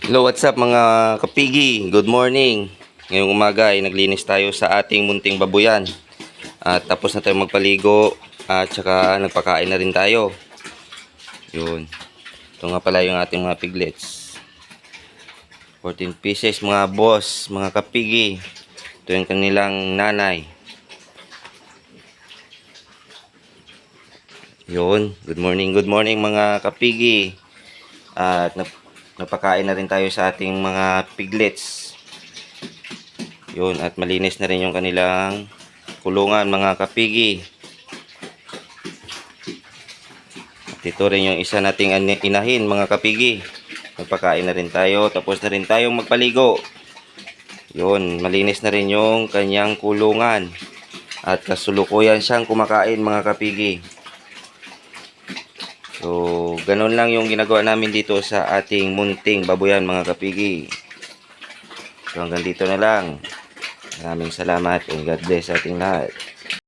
Hello, what's up mga kapigi? Good morning. Ngayong umaga ay naglinis tayo sa ating munting babuyan. At tapos na tayo magpaligo at saka nagpakain na rin tayo. Yun. Ito nga pala yung ating mga piglets. 14 pieces mga boss, mga kapigi. Ito yung kanilang nanay. Yun. Good morning mga kapigi. At napakain na rin tayo sa ating mga piglets. Yun, at malinis na rin yung kanilang kulungan mga kapigi. At ito rin yung isa nating inahin mga kapigi. Nagpakain na rin tayo, tapos na rin tayong magpaligo. Yun, malinis na rin yung kanyang kulungan. At kasulukuyan siyang kumakain mga kapigi. So, ganun lang yung ginagawa namin dito sa ating munting babuyan mga kapigi. So, hanggang dito na lang. Maraming salamat and God bless sa ating lahat.